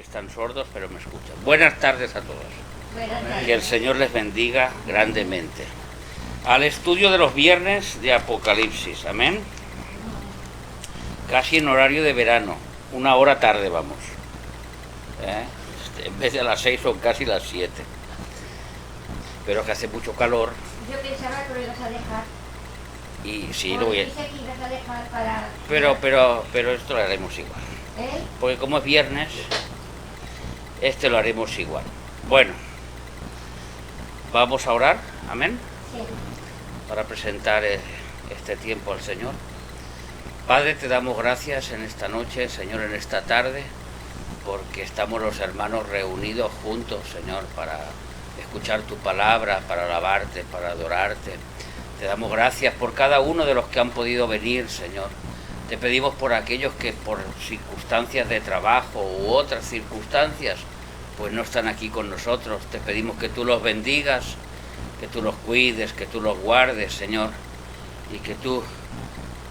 están sordos, pero me escuchan. Buenas tardes a todos. Buenas tardes. Que el Señor les bendiga grandemente. Al estudio de los viernes de Apocalipsis, amén. Casi en horario de verano, 1 hora tarde vamos. En vez de a las 6 son casi las 7. Pero que hace mucho calor. Yo pensaba que lo ibas a dejar. Y sí, lo voy a... Dice que ibas a dejar para... Pero esto lo haremos igual. ¿Eh? Porque como es viernes, este lo haremos igual. Bueno, vamos a orar, amén, Sí. para presentar este tiempo al Señor. Padre, te damos gracias en esta noche, Señor, en esta tarde, porque estamos los hermanos reunidos juntos, Señor, para escuchar tu palabra, para alabarte, para adorarte. Te damos gracias por cada uno de los que han podido venir, Señor. Te pedimos por aquellos que por circunstancias de trabajo u otras circunstancias, pues no están aquí con nosotros. Te pedimos que tú los bendigas, que tú los cuides, que tú los guardes, Señor, y que tú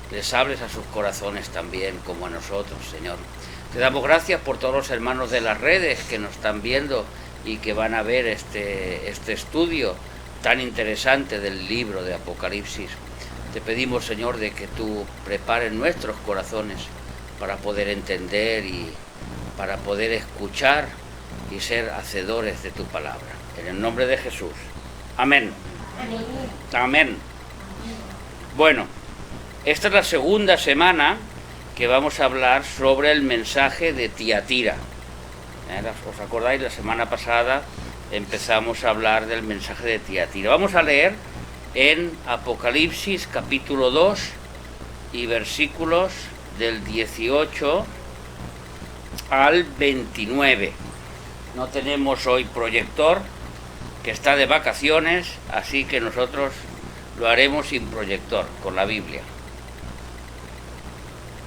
les hables a sus corazones también, como a nosotros, Señor. Te damos gracias por todos los hermanos de las redes que nos están viendo y que van a ver este estudio tan interesante del libro de Apocalipsis. Te pedimos, Señor, de que tú prepares nuestros corazones para poder entender y para poder escuchar y ser hacedores de tu palabra. En el nombre de Jesús. Amén. Amén. Amén. Bueno, esta es la segunda semana que vamos a hablar sobre el mensaje de Tiatira. ¿Os acordáis? La semana pasada empezamos a hablar del mensaje de Tiatira. Vamos a leer en Apocalipsis capítulo 2 y versículos del 18 al 29. No tenemos hoy proyector, que está de vacaciones, así que nosotros lo haremos sin proyector, con la Biblia.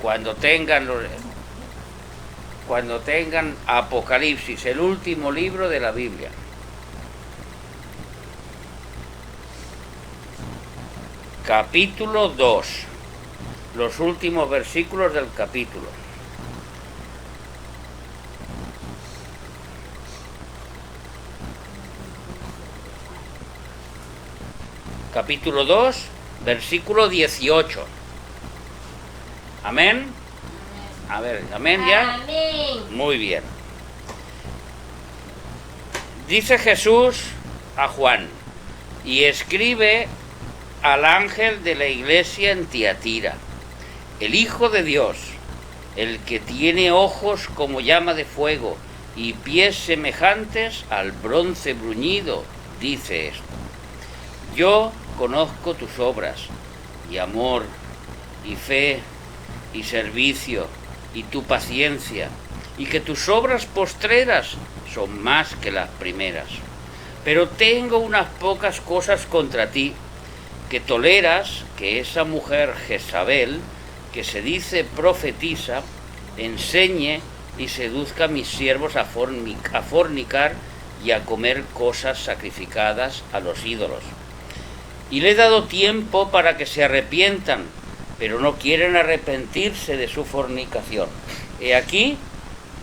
Cuando tengan Apocalipsis, el último libro de la Biblia. Capítulo 2, los últimos versículos del capítulo. Capítulo 2, versículo 18. Amén. A ver, amén ya. Amén. Muy bien. Dice Jesús a Juan, y escribe al ángel de la iglesia en Tiatira, el Hijo de Dios, el que tiene ojos como llama de fuego y pies semejantes al bronce bruñido, dice esto: yo conozco tus obras, y amor, y fe, y servicio, y tu paciencia, y que tus obras postreras son más que las primeras. Pero tengo unas pocas cosas contra ti, que toleras que esa mujer Jezabel, que se dice profetisa, enseñe y seduzca a mis siervos a fornicar y a comer cosas sacrificadas a los ídolos. Y le he dado tiempo para que se arrepientan, pero no quieren arrepentirse de su fornicación. He aquí,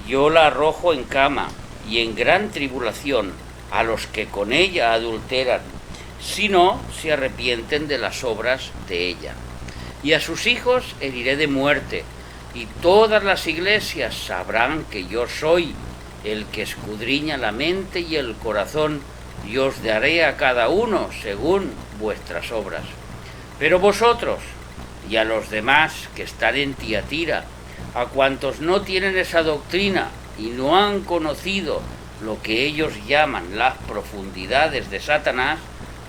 yo la arrojo en cama y en gran tribulación a los que con ella adulteran, si no se arrepienten de las obras de ella. Y a sus hijos heriré de muerte, y todas las iglesias sabrán que yo soy el que escudriña la mente y el corazón, y os daré a cada uno según vuestras obras. Pero vosotros y a los demás que están en Tiatira, a cuantos no tienen esa doctrina y no han conocido lo que ellos llaman las profundidades de Satanás,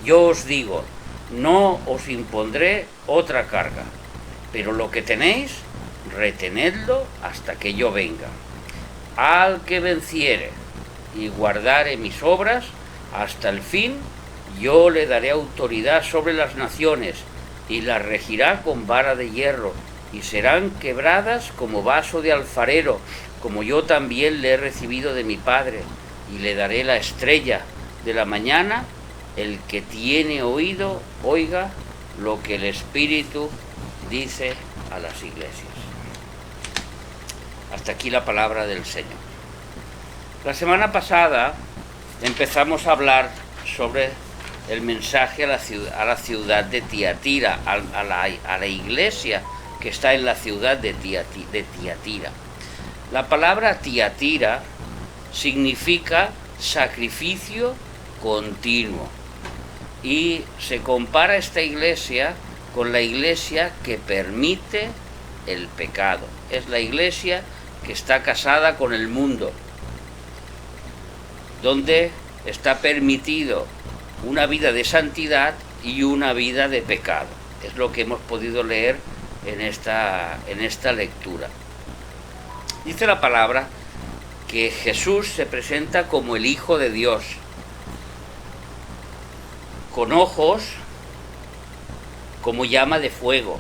yo os digo, no os impondré otra carga, pero lo que tenéis, retenedlo hasta que yo venga. Al que venciere y guardare mis obras hasta el fin, yo le daré autoridad sobre las naciones, y las regirá con vara de hierro, y serán quebradas como vaso de alfarero, como yo también le he recibido de mi Padre, y le daré la estrella de la mañana. El que tiene oído, oiga lo que el Espíritu dice a las iglesias. Hasta aquí la palabra del Señor. La semana pasada empezamos a hablar sobre el mensaje a la ciudad de Tiatira, a la iglesia que está en la ciudad de Tiatira. La palabra Tiatira significa sacrificio continuo y se compara esta iglesia con la iglesia que permite el pecado. Es la iglesia que está casada con el mundo, donde está permitido una vida de santidad y una vida de pecado. Es lo que hemos podido leer en esta lectura. Dice la palabra que Jesús se presenta como el Hijo de Dios, con ojos como llama de fuego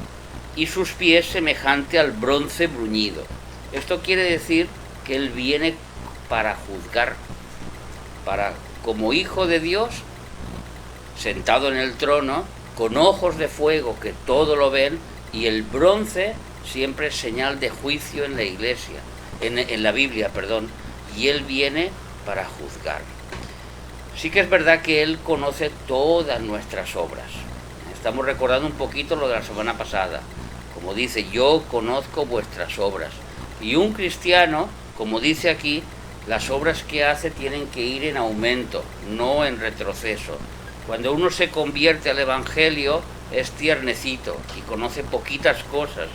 y sus pies semejante al bronce bruñido. Esto quiere decir que Él viene para juzgar, como Hijo de Dios, sentado en el trono, con ojos de fuego que todo lo ven, y el bronce siempre es señal de juicio en la iglesia, en la Biblia, perdón, y Él viene para juzgar. Sí que es verdad que Él conoce todas nuestras obras. Estamos recordando un poquito lo de la semana pasada. Como dice, yo conozco vuestras obras. Y un cristiano, como dice aquí, las obras que hace tienen que ir en aumento, no en retroceso. Cuando uno se convierte al Evangelio es tiernecito y conoce poquitas cosas,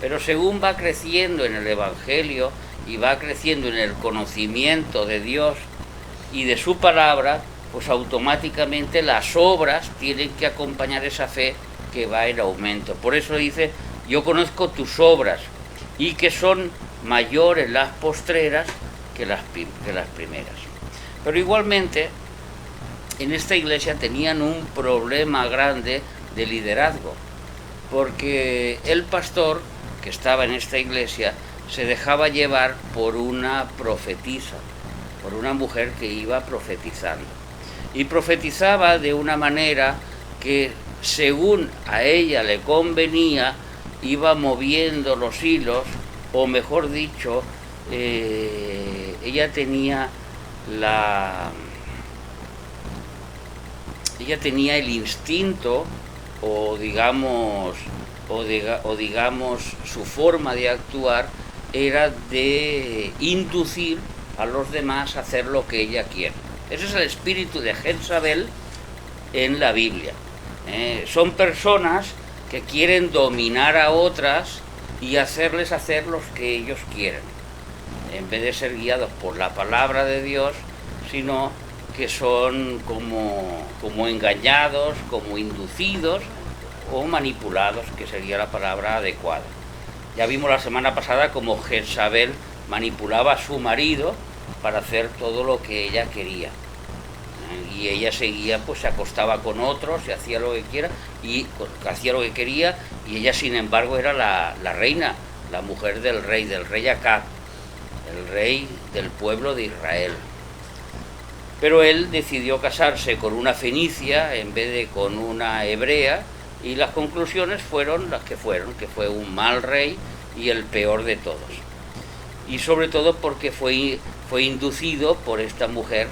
pero según va creciendo en el Evangelio y va creciendo en el conocimiento de Dios y de su palabra, pues automáticamente las obras tienen que acompañar esa fe que va en aumento. Por eso dice, yo conozco tus obras y que son mayores las postreras que las primeras. Pero igualmente, en esta iglesia tenían un problema grande de liderazgo, porque el pastor que estaba en esta iglesia se dejaba llevar por una profetisa, por una mujer que iba profetizando. Y profetizaba de una manera que, según a ella le convenía, iba moviendo los hilos, o mejor dicho, ella tenía el instinto, o digamos su forma de actuar era de inducir a los demás a hacer lo que ella quiere. Ese es el espíritu de Jezabel en la Biblia. Son personas que quieren dominar a otras y hacerles hacer lo que ellos quieren, en vez de ser guiados por la palabra de Dios, sino que son como engañados, como inducidos o manipulados, que sería la palabra adecuada. Ya vimos la semana pasada cómo Jezabel manipulaba a su marido para hacer todo lo que ella quería. Y ella seguía, pues se acostaba con otros, se hacía lo que quiera, y hacía lo que quería, y ella sin embargo era la reina, la mujer del rey Acab, el rey del pueblo de Israel. Pero él decidió casarse con una fenicia en vez de con una hebrea, y las conclusiones fueron las que fueron, que fue un mal rey y el peor de todos. Y sobre todo porque fue inducido por esta mujer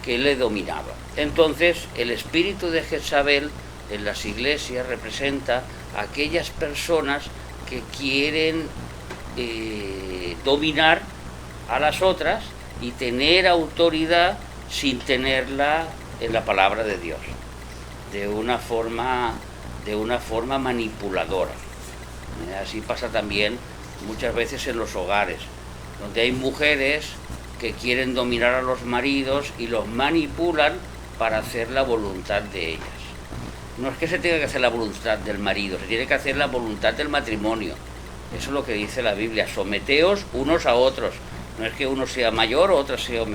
que le dominaba. Entonces, el espíritu de Jezabel en las iglesias representa a aquellas personas que quieren dominar a las otras y tener autoridad sin tenerla en la palabra de Dios, de una forma manipuladora. Así pasa también muchas veces en los hogares, donde hay mujeres que quieren dominar a los maridos y los manipulan para hacer la voluntad de ellas. No es que se tenga que hacer la voluntad del marido, se tiene que hacer la voluntad del matrimonio. Eso es lo que dice la Biblia, someteos unos a otros. No es que uno sea mayor o otro sea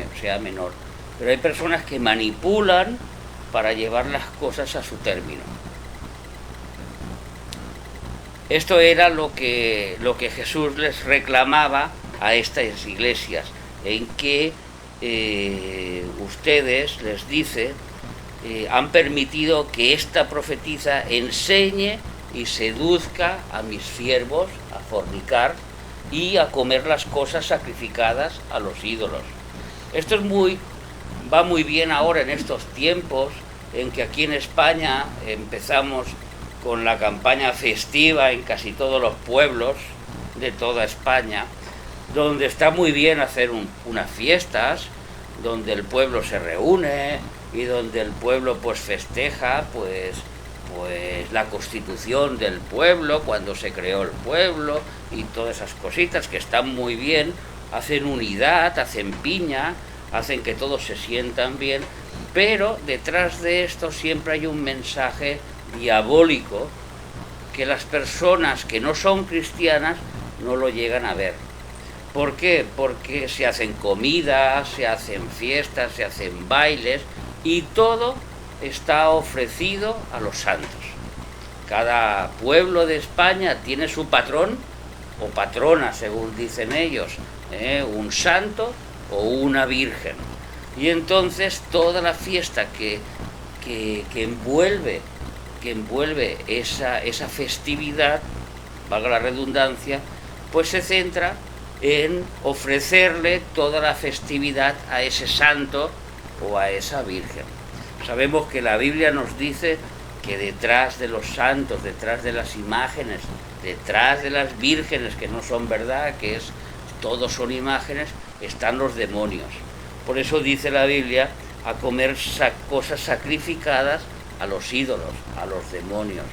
menor. Pero hay personas que manipulan para llevar las cosas a su término. Esto era lo que Jesús les reclamaba a estas iglesias, en que ustedes, les dice, han permitido que esta profetisa enseñe y seduzca a mis siervos a fornicar y a comer las cosas sacrificadas a los ídolos. Esto va muy bien ahora en estos tiempos en que aquí en España empezamos con la campaña festiva en casi todos los pueblos de toda España, donde está muy bien hacer unas fiestas, donde el pueblo se reúne y donde el pueblo pues festeja pues la constitución del pueblo, cuando se creó el pueblo y todas esas cositas que están muy bien, hacen unidad, hacen piña, hacen que todos se sientan bien, pero detrás de esto siempre hay un mensaje diabólico que las personas que no son cristianas no lo llegan a ver. ¿Por qué? Porque se hacen comidas, se hacen fiestas, se hacen bailes y todo está ofrecido a los santos. Cada pueblo de España tiene su patrón o patrona, según dicen ellos, un santo o una virgen. Y entonces toda la fiesta que envuelve esa festividad, valga la redundancia, pues se centra en ofrecerle toda la festividad a ese santo o a esa virgen. Sabemos que la Biblia nos dice que detrás de los santos, detrás de las imágenes, detrás de las vírgenes que no son verdad, todos son imágenes, están los demonios. Por eso dice la Biblia a comer cosas sacrificadas a los ídolos, a los demonios.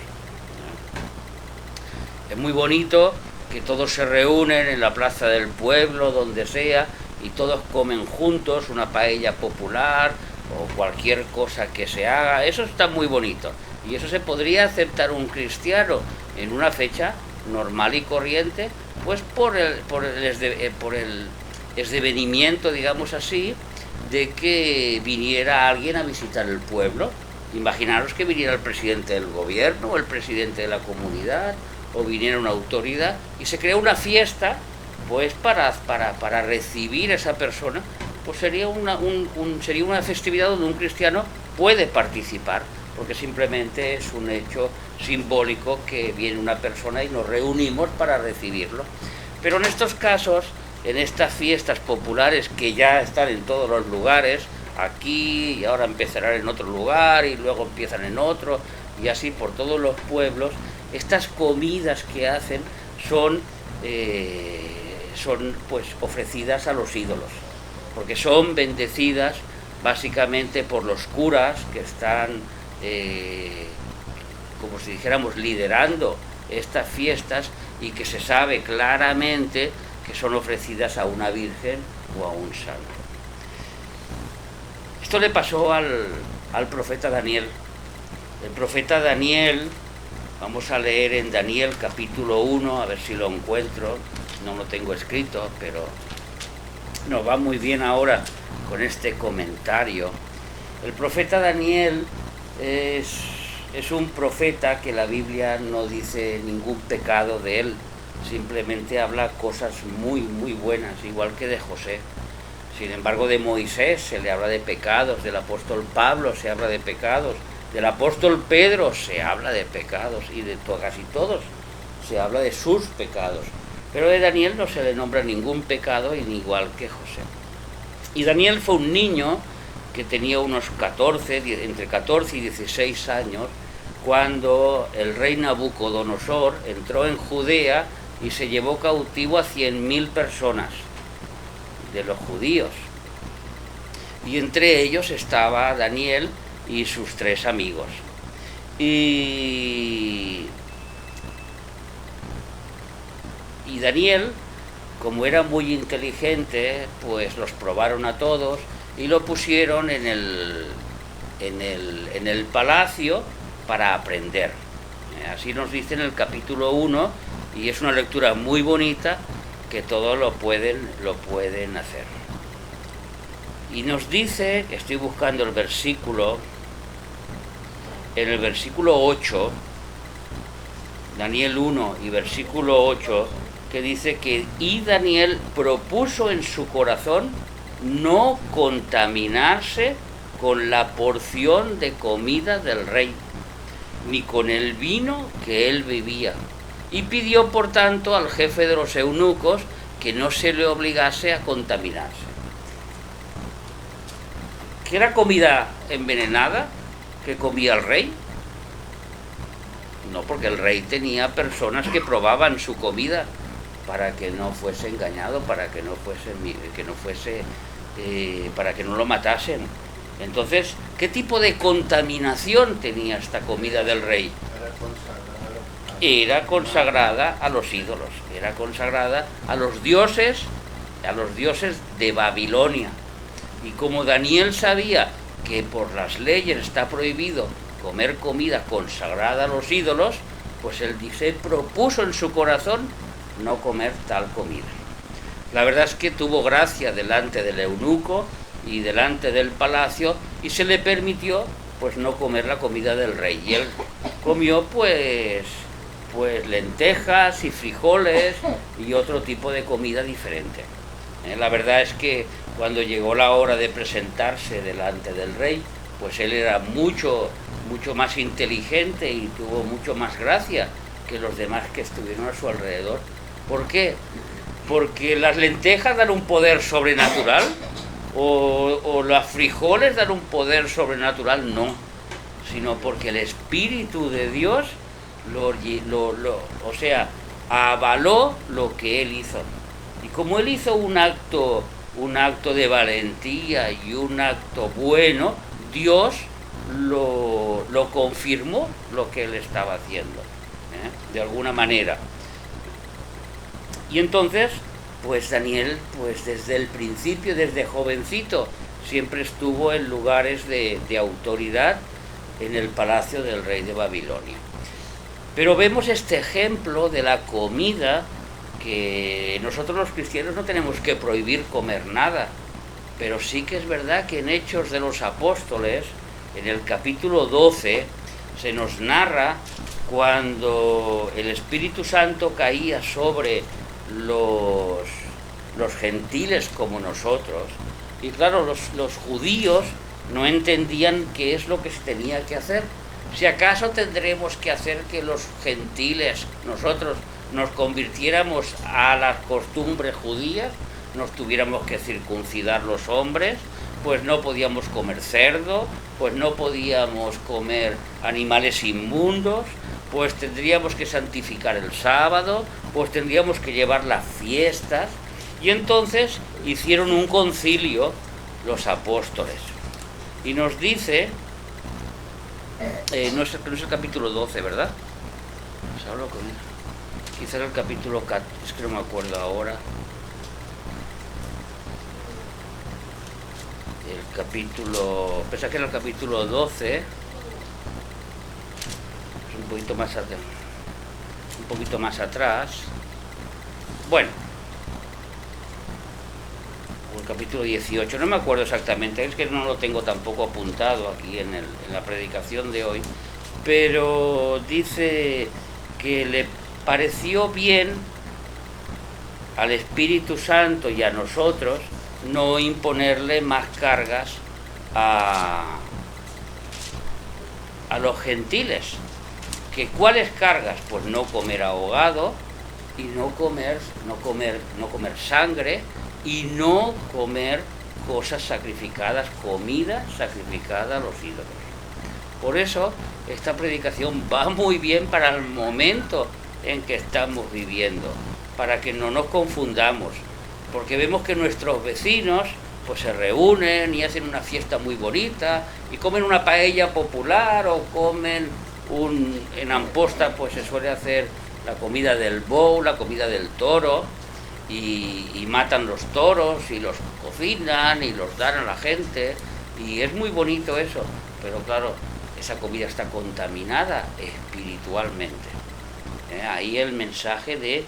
Es muy bonito que todos se reúnen en la plaza del pueblo, donde sea, y todos comen juntos una paella popular o cualquier cosa que se haga. Eso está muy bonito y eso se podría aceptar un cristiano en una fecha normal y corriente, pues por el desvenimiento, digamos así, de que viniera alguien a visitar el pueblo. Imaginaros que viniera el presidente del gobierno o el presidente de la comunidad o viniera una autoridad y se crea una fiesta pues para recibir a esa persona, pues sería una festividad donde un cristiano puede participar, porque simplemente es un hecho simbólico que viene una persona y nos reunimos para recibirlo. Pero en estos casos, en estas fiestas populares que ya están en todos los lugares, aquí y ahora empezarán en otro lugar y luego empiezan en otro y así por todos los pueblos, estas comidas que hacen son pues ofrecidas a los ídolos, porque son bendecidas básicamente por los curas que están como si dijéramos liderando estas fiestas y que se sabe claramente que son ofrecidas a una virgen o a un santo. Esto le pasó al profeta Daniel. El profeta Daniel, vamos a leer en Daniel capítulo 1, a ver si lo encuentro, no lo tengo escrito, pero nos va muy bien ahora con este comentario. El profeta Daniel es un profeta que la Biblia no dice ningún pecado de él, simplemente habla cosas muy, muy buenas, igual que de José. Sin embargo, de Moisés se le habla de pecados, del apóstol Pablo se habla de pecados, del apóstol Pedro se habla de pecados y de casi todos se habla de sus pecados. Pero de Daniel no se le nombra ningún pecado, igual que José. Y Daniel fue un niño que tenía unos entre 14 y 16 años, cuando el rey Nabucodonosor entró en Judea y se llevó cautivo a 100.000 personas de los judíos. Y entre ellos estaba Daniel y sus 3 amigos. Y Daniel, como era muy inteligente, pues los probaron a todos y lo pusieron en el palacio para aprender. Así nos dice en el capítulo 1, y es una lectura muy bonita que todos lo pueden hacer. Y nos dice, estoy buscando el versículo, en el versículo 8, Daniel 1 y versículo 8, que dice que y Daniel propuso en su corazón no contaminarse con la porción de comida del rey, ni con el vino que él bebía, y pidió por tanto al jefe de los eunucos que no se le obligase a contaminarse. ¿Que era comida envenenada que comía el rey? No, porque el rey tenía personas que probaban su comida para que no fuese engañado, para que no fuese, para que no lo matasen. Entonces, ¿qué tipo de contaminación tenía esta comida del rey? Era consagrada a los ídolos, era consagrada a los dioses de Babilonia. Y como Daniel sabía que por las leyes está prohibido comer comida consagrada a los ídolos, pues él se propuso en su corazón no comer tal comida. La verdad es que tuvo gracia delante del eunuco y delante del palacio, y se le permitió pues no comer la comida del rey, y él comió pues lentejas y frijoles y otro tipo de comida diferente. La verdad es que cuando llegó la hora de presentarse delante del rey, pues él era mucho más inteligente y tuvo mucho más gracia que los demás que estuvieron a su alrededor. ¿Por qué? Porque las lentejas dan un poder sobrenatural, o los frijoles dan un poder sobrenatural, no, sino porque el Espíritu de Dios avaló lo que él hizo. Y como él hizo un acto de valentía y un acto bueno, Dios lo confirmó lo que él estaba haciendo, de alguna manera. Y entonces, pues Daniel, pues desde el principio, desde jovencito, siempre estuvo en lugares de autoridad en el palacio del rey de Babilonia. Pero vemos este ejemplo de la comida, que nosotros los cristianos no tenemos que prohibir comer nada, pero sí que es verdad que en Hechos de los Apóstoles, en el capítulo 12, se nos narra cuando el Espíritu Santo caía sobre los gentiles como nosotros, y claro, los judíos no entendían qué es lo que se tenía que hacer. Si acaso tendremos que hacer que los gentiles, nosotros, nos convirtiéramos a las costumbres judías, nos tuviéramos que circuncidar los hombres, pues no podíamos comer cerdo, pues no podíamos comer animales inmundos, pues tendríamos que santificar el sábado, pues tendríamos que llevar las fiestas. Y entonces hicieron un concilio los apóstoles. Y nos dice, no es el capítulo 12, ¿verdad? Pues hablo con él. Quizás el capítulo 14, es que no me acuerdo ahora. El capítulo, pensé que era el capítulo 12, es un poquito más atrás. Bueno, o el capítulo 18, no me acuerdo exactamente, es que no lo tengo tampoco apuntado aquí en la predicación de hoy, pero dice que le pareció bien al Espíritu Santo y a nosotros no imponerle más cargas a los gentiles. ¿Que cuáles cargas? Pues no comer ahogado, y no comer sangre, y no comer cosas sacrificadas, comida sacrificada a los ídolos. Por eso esta predicación va muy bien para el momento en que estamos viviendo, para que no nos confundamos, porque vemos que nuestros vecinos pues se reúnen y hacen una fiesta muy bonita y comen una paella popular, o comen en Amposta pues se suele hacer la comida del bou, la comida del toro, y matan los toros y los cocinan y los dan a la gente, y es muy bonito eso, pero claro, esa comida está contaminada espiritualmente. Ahí el mensaje de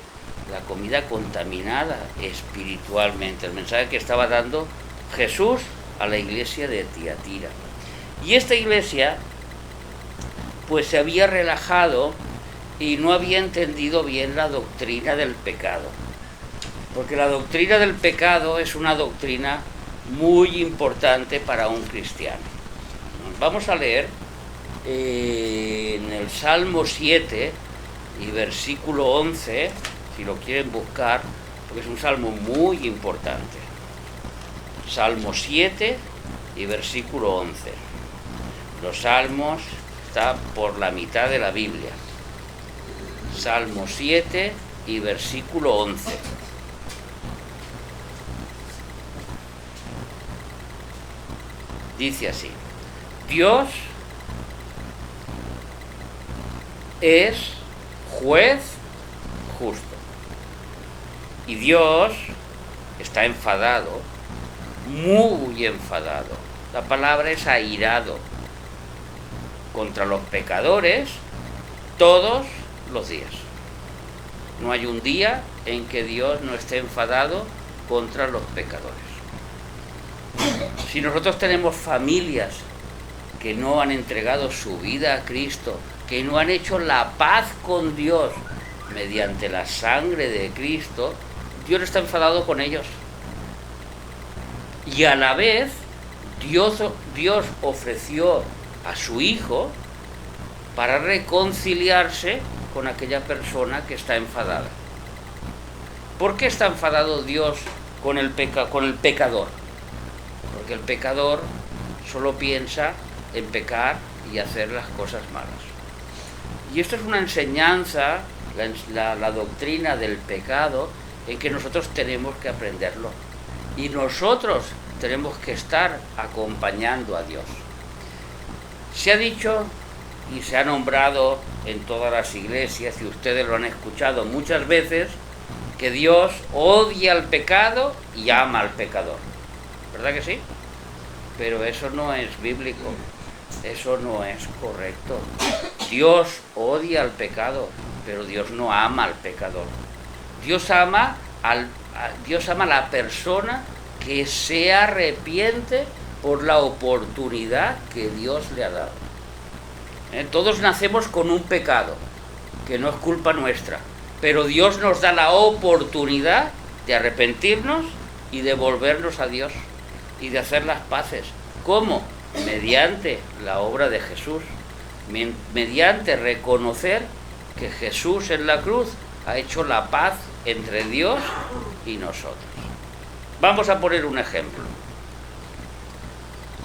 la comida contaminada espiritualmente, el mensaje que estaba dando Jesús a la iglesia de Tiatira. Y esta iglesia pues se había relajado y no había entendido bien la doctrina del pecado, porque la doctrina del pecado es una doctrina muy importante para un cristiano. Vamos a leer en el Salmo 7 y versículo 11, si lo quieren buscar, porque es un salmo muy importante. Salmo 7 y versículo 11. Los Salmos está por la mitad de la Biblia. Salmo 7 y versículo 11. Dice así: Dios es juez justo. Y Dios está enfadado, muy enfadado. La palabra es airado contra los pecadores todos los días. No hay un día en que Dios no esté enfadado contra los pecadores. Si nosotros tenemos familias que no han entregado su vida a Cristo, que no han hecho la paz con Dios mediante la sangre de Cristo, Dios está enfadado con ellos. Y a la vez, Dios ofreció a su Hijo para reconciliarse con aquella persona que está enfadada. ¿Por qué está enfadado Dios con el pecador? Porque el pecador solo piensa en pecar y hacer las cosas malas. Y esto es una enseñanza, la doctrina del pecado, en que nosotros tenemos que aprenderlo. Y nosotros tenemos que estar acompañando a Dios. Se ha dicho y se ha nombrado en todas las iglesias, y ustedes lo han escuchado muchas veces, que Dios odia al pecado y ama al pecador. ¿Verdad que sí? Pero eso no es bíblico, eso no es correcto. Dios odia al pecado, pero Dios no ama al pecador. Dios ama a la persona que se arrepiente por la oportunidad que Dios le ha dado. Todos nacemos con un pecado, que no es culpa nuestra, pero Dios nos da la oportunidad de arrepentirnos y de volvernos a Dios y de hacer las paces. ¿Cómo? Mediante la obra de Jesús, mediante reconocer que Jesús en la cruz ha hecho la paz entre Dios y nosotros. Vamos a poner un ejemplo.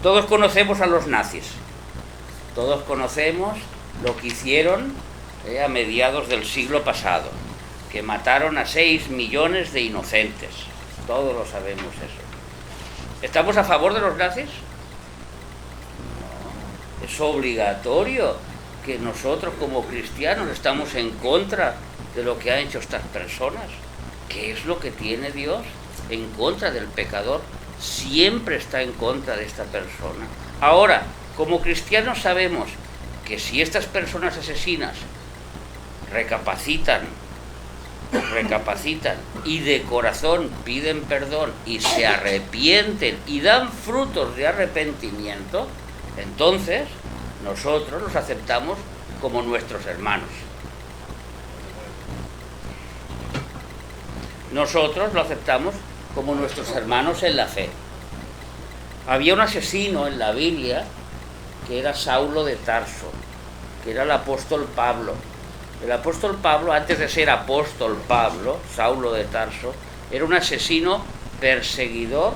Todos conocemos a los nazis. Todos conocemos lo que hicieron a mediados del siglo pasado, que mataron a 6 millones de inocentes. Todos lo sabemos eso. ¿Estamos a favor de los nazis? No. Es obligatorio que nosotros como cristianos estamos en contra de lo que han hecho estas personas. ¿Qué es lo que tiene Dios en contra del pecador? Siempre está en contra de esta persona. Ahora, como cristianos sabemos que si estas personas asesinas recapacitan y de corazón piden perdón y se arrepienten y dan frutos de arrepentimiento, entonces nosotros los aceptamos como nuestros hermanos. Nosotros lo aceptamos como nuestros hermanos en la fe. Había un asesino en la Biblia que era Saulo de Tarso, que era el apóstol Pablo. El apóstol Pablo, antes de ser apóstol Pablo, Saulo de Tarso, era un asesino perseguidor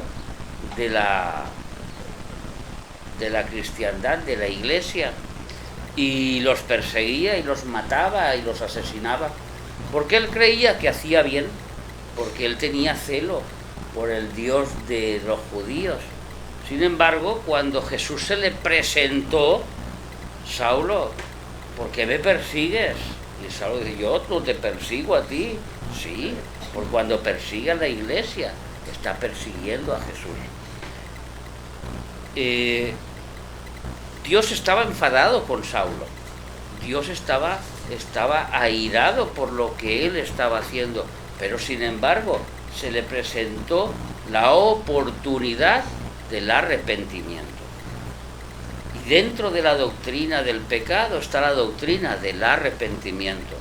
de la cristiandad, de la iglesia, y los perseguía y los mataba y los asesinaba, porque él creía que hacía bien, porque él tenía celo por el Dios de los judíos. Sin embargo, cuando Jesús se le presentó: Saulo, ¿por qué me persigues? Y Saulo dice: yo no te persigo a ti. Sí, porque cuando persigue a la iglesia, está persiguiendo a Jesús. Dios estaba enfadado con Saulo. Dios estaba airado por lo que él estaba haciendo. Pero sin embargo, se le presentó la oportunidad del arrepentimiento. Y dentro de la doctrina del pecado está la doctrina del arrepentimiento.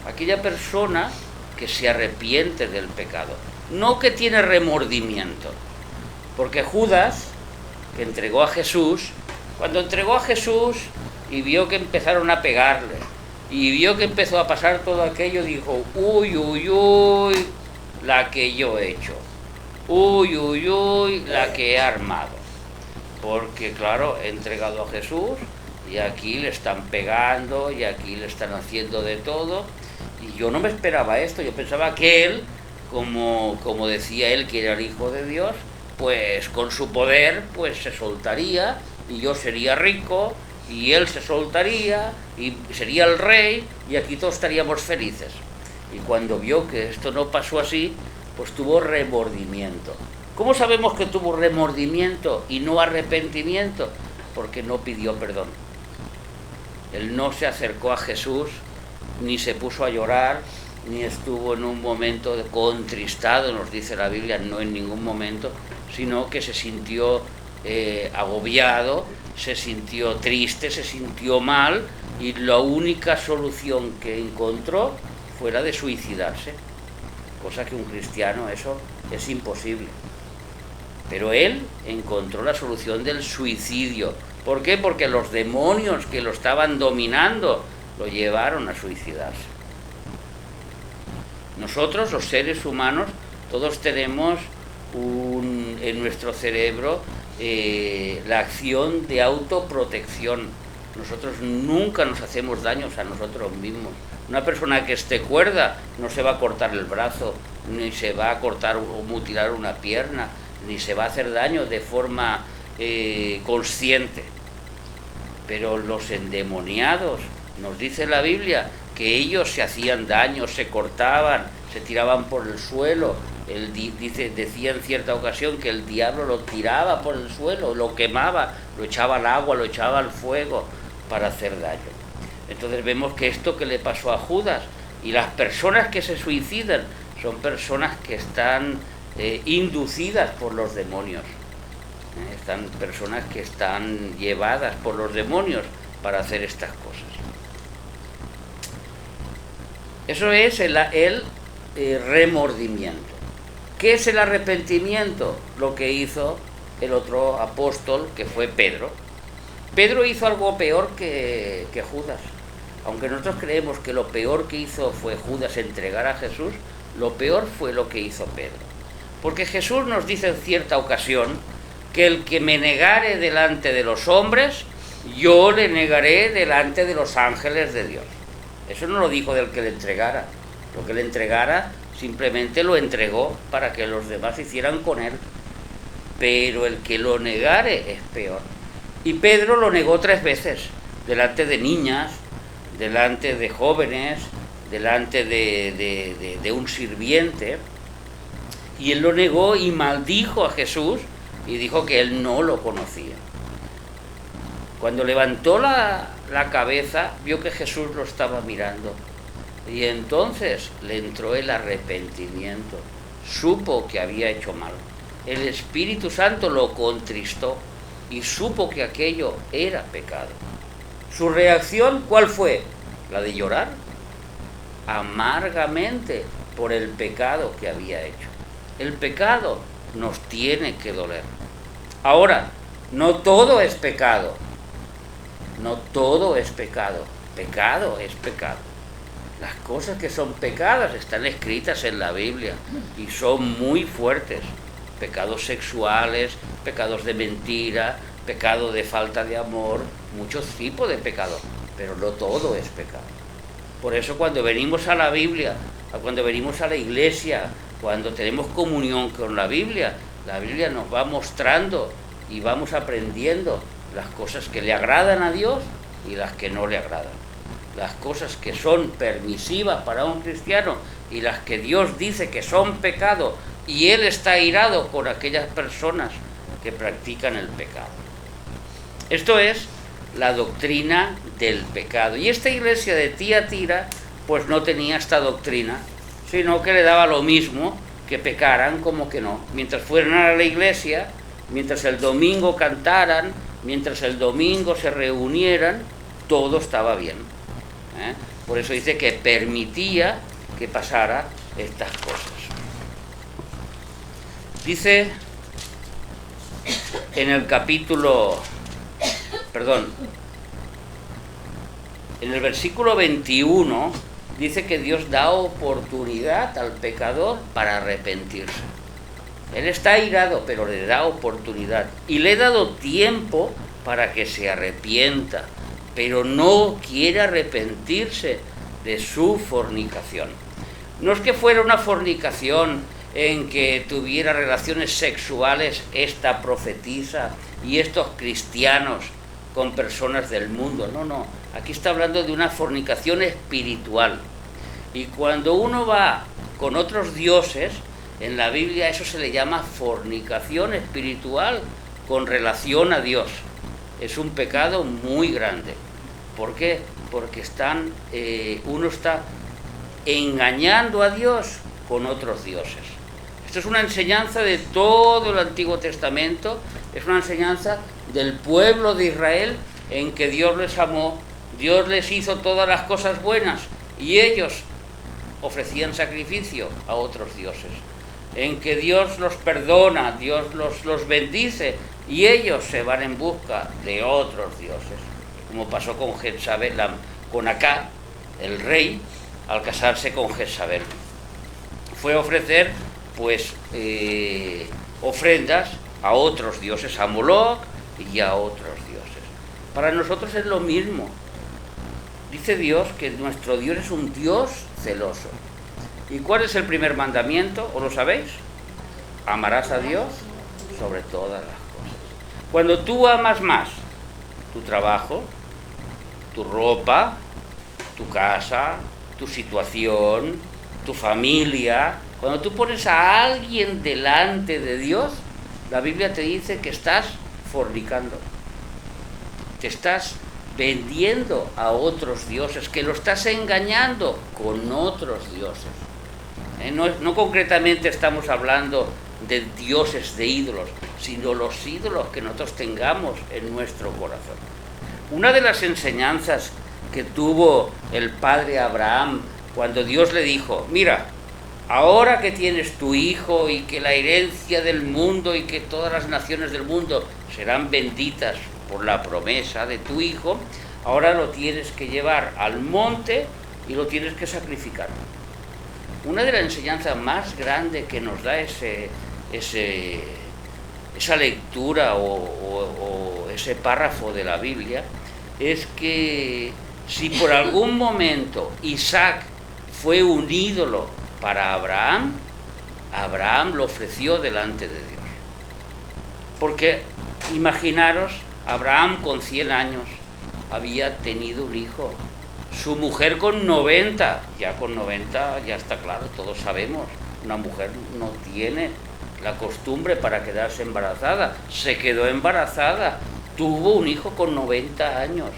Aquella persona que se arrepiente del pecado, no que tiene remordimiento. Porque Judas, que entregó a Jesús, cuando entregó a Jesús y vio que empezaron a pegarle, y vio que empezó a pasar todo aquello, dijo: uy, uy, uy, la que yo he hecho. Uy, uy, uy, la que he armado. porque claro, he entregado a Jesús y aquí le están pegando y aquí le están haciendo de todo, y yo no me esperaba esto. Yo pensaba que él, como decía él que era el Hijo de Dios, pues con su poder pues se soltaría y yo sería rico y él se soltaría y sería el rey y aquí todos estaríamos felices. Y cuando vio que esto no pasó así, pues tuvo remordimiento. ¿Cómo sabemos que tuvo remordimiento y no arrepentimiento? Porque no pidió perdón. Él no se acercó a Jesús, ni se puso a llorar, ni estuvo en un momento contristado, nos dice la Biblia, no en ningún momento, sino que se sintió agobiado, se sintió triste, se sintió mal, y la única solución que encontró fue la de suicidarse, cosa que un cristiano eso es imposible. Pero él encontró la solución del suicidio. ¿Por qué? Porque los demonios que lo estaban dominando lo llevaron a suicidarse. Nosotros, los seres humanos, todos tenemos en nuestro cerebro la acción de autoprotección. Nosotros nunca nos hacemos daños a nosotros mismos. Una persona que esté cuerda no se va a cortar el brazo, ni se va a cortar o mutilar una pierna, ni se va a hacer daño de forma consciente. Pero los endemoniados, nos dice la Biblia, que ellos se hacían daño, se cortaban, se tiraban por el suelo. Decía en cierta ocasión que el diablo lo tiraba por el suelo, lo quemaba, lo echaba al agua, lo echaba al fuego para hacer daño. Entonces vemos que esto que le pasó a Judas, y las personas que se suicidan son personas que están inducidas por los demonios. Están personas que están llevadas por los demonios para hacer estas cosas. Eso es el remordimiento. ¿Qué es el arrepentimiento? Lo que hizo el otro apóstol, que fue Pedro. Pedro hizo algo peor que Judas. Aunque nosotros creemos que lo peor que hizo fue Judas entregar a Jesús, lo peor fue lo que hizo Pedro. Porque Jesús nos dice en cierta ocasión que el que me negare delante de los hombres, yo le negaré delante de los ángeles de Dios. Eso no lo dijo del que le entregara. Lo que le entregara simplemente lo entregó para que los demás hicieran con él. Pero el que lo negare es peor. Y Pedro lo negó 3 veces, delante de niñas, delante de jóvenes, delante de un sirviente. Y él lo negó y maldijo a Jesús y dijo que él no lo conocía. Cuando levantó la cabeza, vio que Jesús lo estaba mirando. Y entonces le entró el arrepentimiento. Supo que había hecho mal. El Espíritu Santo lo contristó y supo que aquello era pecado. Su reacción, ¿cuál fue? La de llorar amargamente por el pecado que había hecho. El pecado nos tiene que doler. Ahora, no todo es pecado. No todo es pecado. Pecado es pecado. Las cosas que son pecadas están escritas en la Biblia y son muy fuertes. Pecados sexuales, pecados de mentira, pecado de falta de amor, muchos tipos de pecados, pero no todo es pecado. Por eso cuando venimos a la Biblia, cuando venimos a la iglesia, cuando tenemos comunión con la Biblia nos va mostrando y vamos aprendiendo las cosas que le agradan a Dios y las que no le agradan. Las cosas que son permisivas para un cristiano y las que Dios dice que son pecado, y Él está airado con aquellas personas que practican el pecado. Esto es la doctrina del pecado. Y esta iglesia de Tiatira pues no tenía esta doctrina, sino que le daba lo mismo que pecaran como que no. Mientras fueran a la iglesia, mientras el domingo cantaran, mientras el domingo se reunieran, todo estaba bien. Por eso dice que permitía que pasara estas cosas. Dice en el en el versículo 21, dice que Dios da oportunidad al pecador para arrepentirse. Él está airado, pero le da oportunidad. Y le he dado tiempo para que se arrepienta, pero no quiere arrepentirse de su fornicación. No es que fuera una fornicación en que tuviera relaciones sexuales esta profetisa y estos cristianos con personas del mundo. No, no. Aquí está hablando de una fornicación espiritual. Y cuando uno va con otros dioses, en la Biblia eso se le llama fornicación espiritual con relación a Dios. Es un pecado muy grande. ¿Por qué? Porque uno está engañando a Dios con otros dioses. Esto es una enseñanza de todo el Antiguo Testamento, es una enseñanza del pueblo de Israel en que Dios les amó, Dios les hizo todas las cosas buenas y ellos ofrecían sacrificio a otros dioses, en que Dios los perdona, Dios los bendice y ellos se van en busca de otros dioses, como pasó con Jezabel, con Acab, el rey, al casarse con Jezabel. Fue ofrecer ofrendas a otros dioses, a Moloch y a otros dioses. Para nosotros es lo mismo. Dice Dios que nuestro Dios es un Dios celoso. ¿Y cuál es el primer mandamiento? ¿O lo sabéis? Amarás a Dios sobre todas las cosas. Cuando tú amas más tu trabajo, tu ropa, tu casa, tu situación, tu familia, cuando tú pones a alguien delante de Dios, la Biblia te dice que estás fornicando, te estás vendiendo a otros dioses, que lo estás engañando con otros dioses. No concretamente estamos hablando de dioses, de ídolos, sino los ídolos que nosotros tengamos en nuestro corazón. Una de las enseñanzas que tuvo el padre Abraham cuando Dios le dijo: mira, ahora que tienes tu hijo y que la herencia del mundo y que todas las naciones del mundo serán benditas por la promesa de tu hijo, ahora lo tienes que llevar al monte y lo tienes que sacrificar. Una de las enseñanzas más grandes que nos da esa lectura o ese párrafo de la Biblia es que si por algún momento Isaac fue un ídolo para Abraham, Abraham lo ofreció delante de Dios. Porque imaginaros, Abraham con 100 años había tenido un hijo, su mujer con 90, ya con 90 ya está claro, todos sabemos, una mujer no tiene la costumbre para quedarse embarazada, se quedó embarazada, tuvo un hijo con 90 años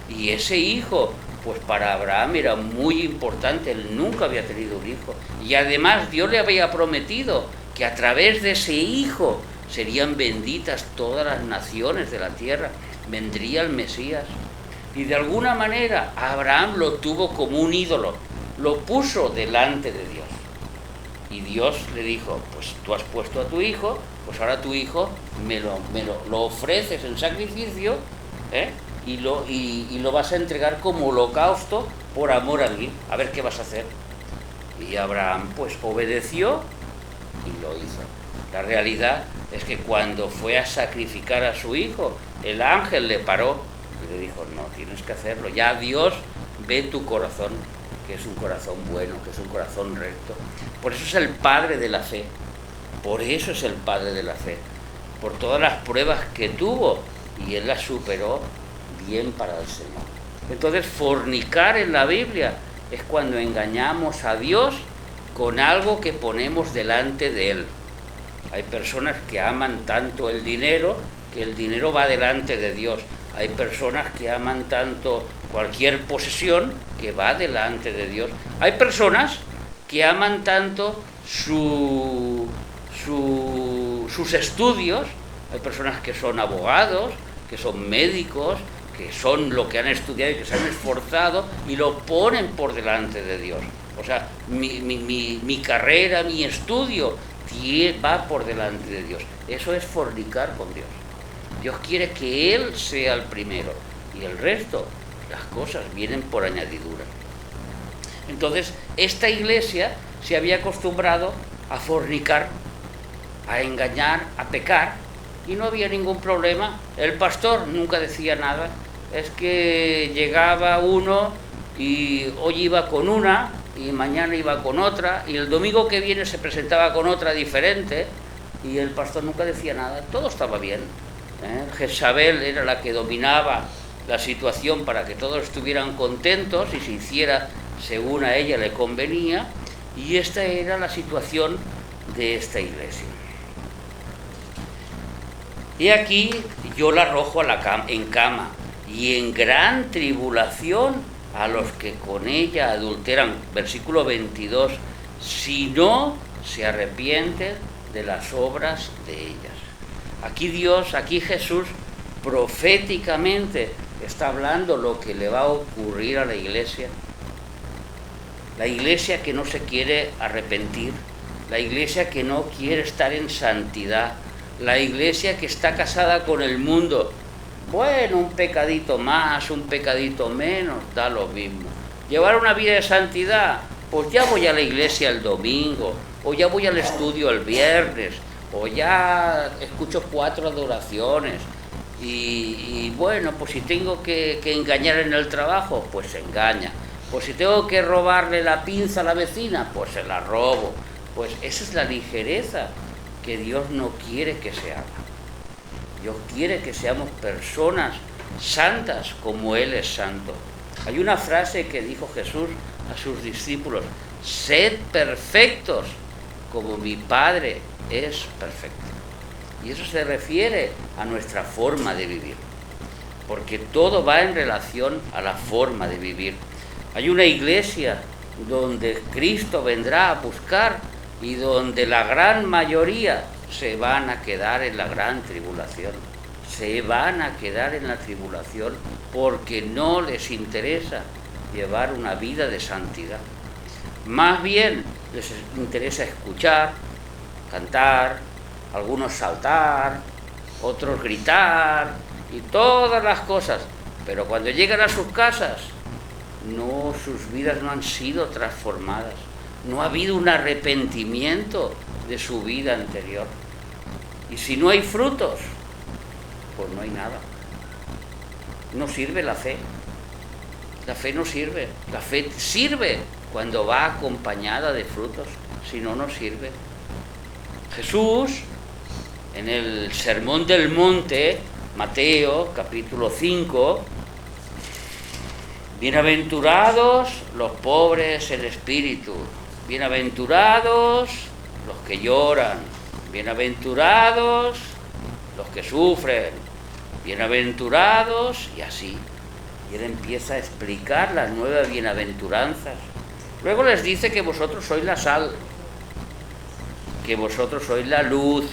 y ese hijo, pues para Abraham era muy importante, él nunca había tenido un hijo y además Dios le había prometido que a través de ese hijo serían benditas todas las naciones de la tierra, vendría el Mesías. Y de alguna manera Abraham lo tuvo como un ídolo, lo puso delante de Dios. Y Dios le dijo: pues tú has puesto a tu hijo, pues ahora tu hijo me lo ofreces en sacrificio, y lo vas a entregar como holocausto por amor a mí. A ver qué vas a hacer. Y Abraham pues obedeció y lo hizo. La realidad es que cuando fue a sacrificar a su hijo, el ángel le paró y le dijo: no, tienes que hacerlo. Ya Dios ve tu corazón, que es un corazón bueno, que es un corazón recto. Por eso es el padre de la fe. Por eso es el padre de la fe. Por todas las pruebas que tuvo y él las superó bien para el Señor. Entonces, fornicar en la Biblia es cuando engañamos a Dios con algo que ponemos delante de Él. Hay personas que aman tanto el dinero que el dinero va delante de Dios. Hay personas que aman tanto cualquier posesión que va delante de Dios. Hay personas que aman tanto sus estudios. Hay personas que son abogados, que son médicos, que son lo que han estudiado y que se han esforzado y lo ponen por delante de Dios. O sea, mi carrera, mi estudio va por delante de Dios. Eso es fornicar con Dios. Dios quiere que Él sea el primero y el resto, las cosas vienen por añadidura. Entonces, esta iglesia se había acostumbrado a fornicar a engañar, a pecar, y no había ningún problema. El pastor nunca decía nada. Es que llegaba uno y hoy iba con una y mañana iba con otra y el domingo que viene se presentaba con otra diferente y el pastor nunca decía nada. Todo estaba bien. Jezabel era la que dominaba la situación para que todos estuvieran contentos y se hiciera según a ella le convenía, y esta era la situación de esta iglesia. Y aquí yo la arrojo en cama y en gran tribulación a los que con ella adulteran, versículo 22, si no se arrepienten de las obras de ellas. Aquí Jesús proféticamente está hablando lo que le va a ocurrir a la iglesia que no se quiere arrepentir, la iglesia que no quiere estar en santidad, la iglesia que está casada con el mundo. Bueno, un pecadito más, un pecadito menos, da lo mismo. Llevar una vida de santidad, pues ya voy a la iglesia el domingo, o ya voy al estudio el viernes, o ya escucho 4 adoraciones, y bueno, pues si tengo que engañar en el trabajo, pues se engaña. Pues si tengo que robarle la pinza a la vecina, pues se la robo. Pues esa es la ligereza que Dios no quiere que se haga. Dios quiere que seamos personas santas como Él es santo. Hay una frase que dijo Jesús a sus discípulos: sed perfectos como mi Padre es perfecto. Y eso se refiere a nuestra forma de vivir, porque todo va en relación a la forma de vivir. Hay una iglesia donde Cristo vendrá a buscar y donde la gran mayoría se van a quedar en la gran tribulación. Se van a quedar en la tribulación porque no les interesa llevar una vida de santidad. Más bien les interesa escuchar, cantar, algunos saltar, otros gritar y todas las cosas. Pero cuando llegan a sus casas, no, sus vidas no han sido transformadas. No ha habido un arrepentimiento de su vida anterior. Y si no hay frutos, pues no hay nada. No sirve la fe. La fe no sirve. La fe sirve cuando va acompañada de frutos. Si no, no sirve. Jesús, en el Sermón del Monte, Mateo, capítulo 5, bienaventurados los pobres en espíritu, bienaventurados los que lloran, bienaventurados los que sufren, bienaventurados, y así. Y él empieza a explicar las 9 bienaventuranzas. Luego les dice que vosotros sois la sal, que vosotros sois la luz.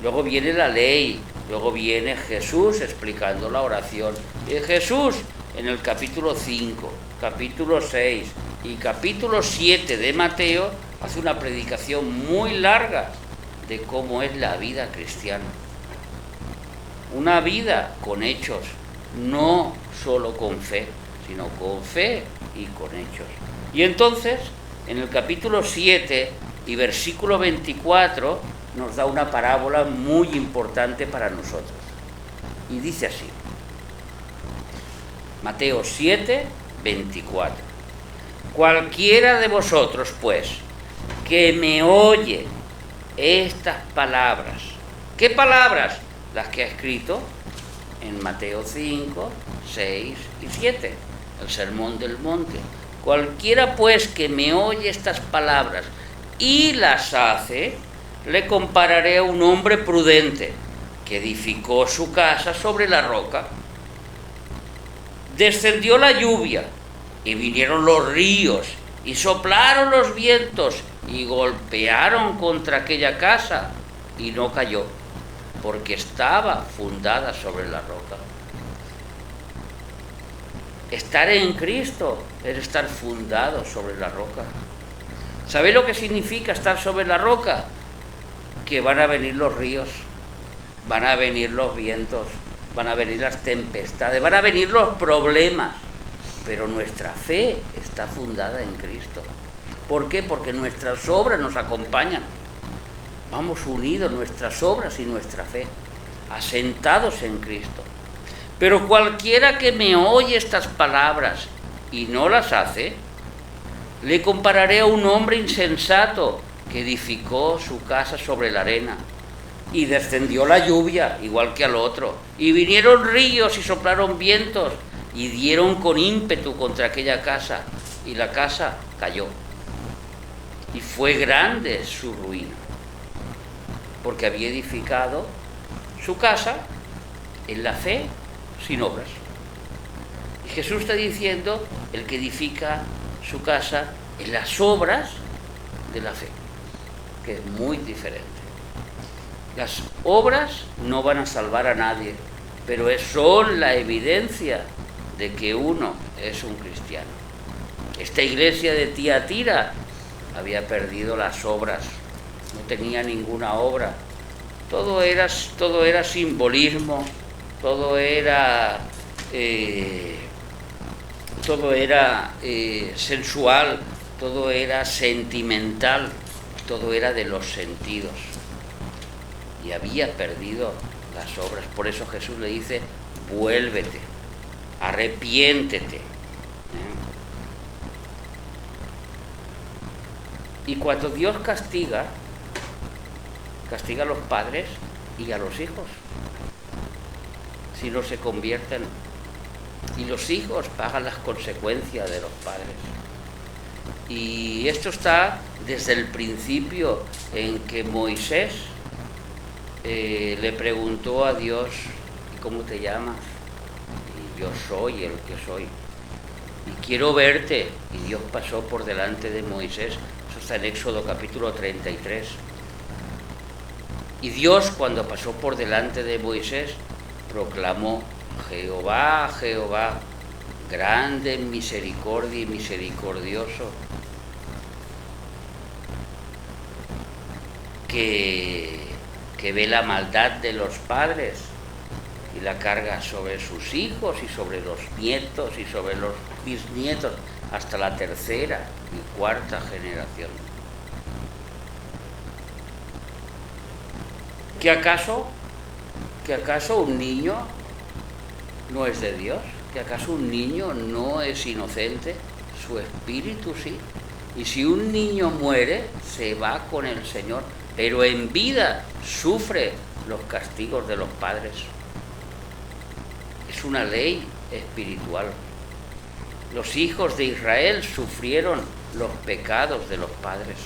Luego viene la ley, luego viene Jesús explicando la oración. Y Jesús, en el capítulo 5, capítulo 6 y capítulo 7 de Mateo, hace una predicación muy larga de cómo es la vida cristiana. Una vida con hechos, no solo con fe, sino con fe y con hechos. Y entonces, en el capítulo 7 y versículo 24, nos da una parábola muy importante para nosotros. Y dice así, Mateo 7, 24. Cualquiera de vosotros, pues, que me oye estas palabras. ¿Qué palabras? Las que ha escrito en Mateo 5, 6 y 7, el Sermón del Monte. Cualquiera, pues, que me oye estas palabras y las hace, le compararé a un hombre prudente que edificó su casa sobre la roca. Descendió la lluvia y vinieron los ríos y soplaron los vientos y golpearon contra aquella casa y no cayó, porque estaba fundada sobre la roca. Estar en Cristo es estar fundado sobre la roca. ¿Sabéis lo que significa estar sobre la roca? Que van a venir los ríos, van a venir los vientos, van a venir las tempestades, van a venir los problemas, pero nuestra fe está fundada en Cristo. ¿Por qué? Porque nuestras obras nos acompañan. Vamos unidos nuestras obras y nuestra fe, asentados en Cristo. Pero cualquiera que me oye estas palabras y no las hace, le compararé a un hombre insensato que edificó su casa sobre la arena. Y descendió la lluvia, igual que al otro, y vinieron ríos y soplaron vientos, y dieron con ímpetu contra aquella casa, y la casa cayó. Y fue grande su ruina, porque había edificado su casa en la fe, sin obras. Y Jesús está diciendo, el que edifica su casa en las obras de la fe, que es muy diferente. Las obras no van a salvar a nadie, pero son la evidencia de que uno es un cristiano. Esta iglesia de Tiatira había perdido las obras, no tenía ninguna obra. Todo era simbolismo, todo era sensual, todo era sentimental, todo era de los sentidos. Y había perdido las obras. Por eso Jesús le dice, vuélvete, arrepiéntete. Y cuando Dios castiga a los padres y a los hijos, si no se convierten. Y los hijos pagan las consecuencias de los padres. Y esto está desde el principio en que Moisés le preguntó a Dios, ¿y cómo te llamas? Y yo soy el que soy. Y quiero verte. Y Dios pasó por delante de Moisés. Eso está en Éxodo capítulo 33. Y Dios, cuando pasó por delante de Moisés, proclamó, Jehová, Jehová, grande en misericordia y misericordioso, que ve la maldad de los padres y la carga sobre sus hijos y sobre los nietos y sobre los bisnietos hasta la tercera y cuarta generación. ¿Que acaso un niño no es de Dios? ¿Que acaso un niño no es inocente? Su espíritu sí. Y si un niño muere, se va con el Señor, pero en vida sufre los castigos de los padres. Es una ley espiritual. Los hijos de Israel sufrieron los pecados de los padres.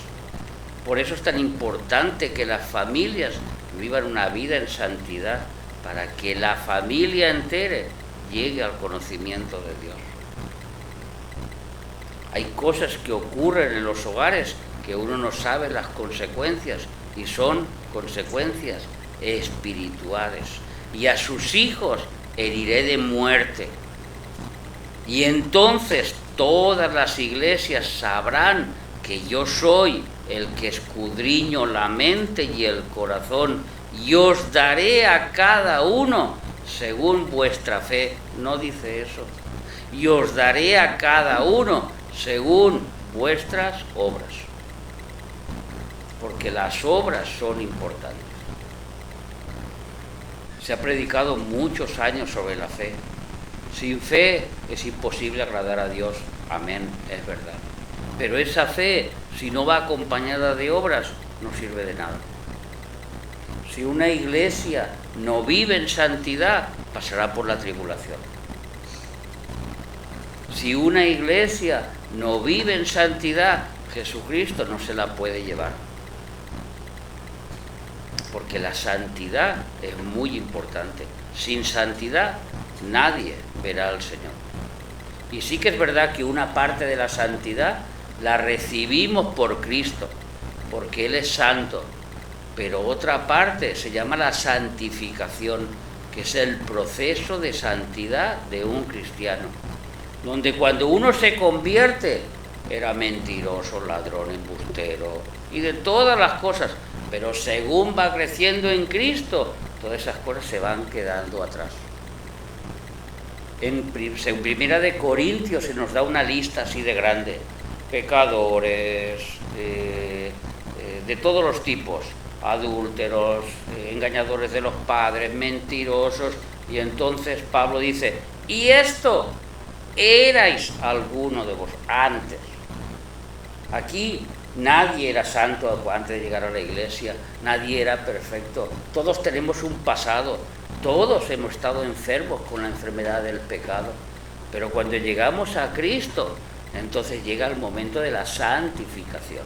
Por eso es tan importante que las familias vivan una vida en santidad, para que la familia entera llegue al conocimiento de Dios. Hay cosas que ocurren en los hogares que uno no sabe las consecuencias, y son consecuencias espirituales. Y a sus hijos heriré de muerte. Y entonces todas las iglesias sabrán que yo soy el que escudriño la mente y el corazón, y os daré a cada uno según vuestra fe. No dice eso. Y os daré a cada uno según vuestras obras. Porque las obras son importantes. Se ha predicado muchos años sobre la fe. Sin fe es imposible agradar a Dios. Amén, es verdad. Pero esa fe, si no va acompañada de obras, no sirve de nada. Si una iglesia no vive en santidad, pasará por la tribulación. Si una iglesia no vive en santidad, Jesucristo no se la puede llevar. Porque la santidad es muy importante. Sin santidad nadie verá al Señor. Y sí que es verdad que una parte de la santidad la recibimos por Cristo, porque Él es santo. Pero otra parte se llama la santificación, que es el proceso de santidad de un cristiano, donde cuando uno se convierte era mentiroso, ladrón, embustero y de todas las cosas, pero según va creciendo en Cristo, todas esas cosas se van quedando atrás. En Primera de Corintios se nos da una lista así de grande: pecadores, de todos los tipos, adúlteros, engañadores de los padres, mentirosos. Y entonces Pablo dice, y esto erais alguno de vosotros antes. Aquí nadie era santo antes de llegar a la iglesia, nadie era perfecto, todos tenemos un pasado, todos hemos estado enfermos con la enfermedad del pecado, pero cuando llegamos a Cristo, entonces llega el momento de la santificación,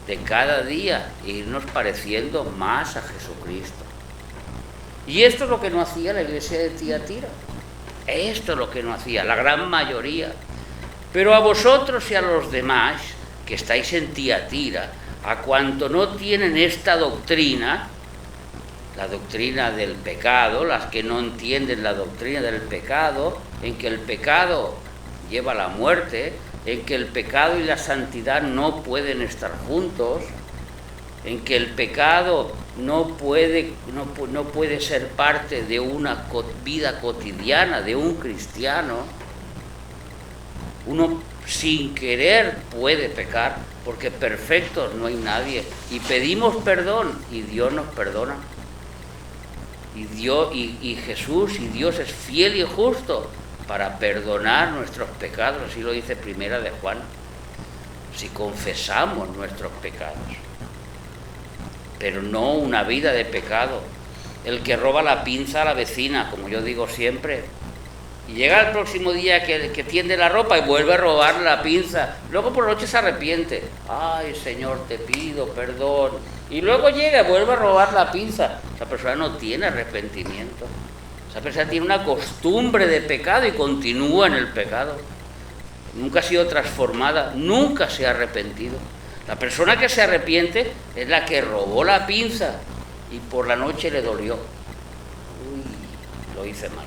de cada día irnos pareciendo más a Jesucristo. Y esto es lo que no hacía la iglesia de Tiatira, esto es lo que no hacía la gran mayoría. Pero a vosotros y a los demás que estáis en Tiatira, a cuanto no tienen esta doctrina, la doctrina del pecado, las que no entienden la doctrina del pecado, en que el pecado lleva a la muerte, en que el pecado y la santidad no pueden estar juntos, en que el pecado no puede ser parte de una vida cotidiana de un cristiano. Uno sin querer puede pecar, porque perfectos no hay nadie, y pedimos perdón y Dios nos perdona, y Jesús y Dios es fiel y justo para perdonar nuestros pecados, así lo dice Primera de Juan, si confesamos nuestros pecados, pero no una vida de pecado. El que roba la pinza a la vecina, como yo digo siempre, y llega el próximo día que tiende la ropa y vuelve a robar la pinza, luego por la noche se arrepiente, ay Señor, te pido perdón, y luego llega y vuelve a robar la pinza. Esa persona no tiene arrepentimiento, esa persona tiene una costumbre de pecado y continúa en el pecado, nunca ha sido transformada, nunca se ha arrepentido. La persona que se arrepiente es la que robó la pinza y por la noche le dolió, uy, lo hice mal.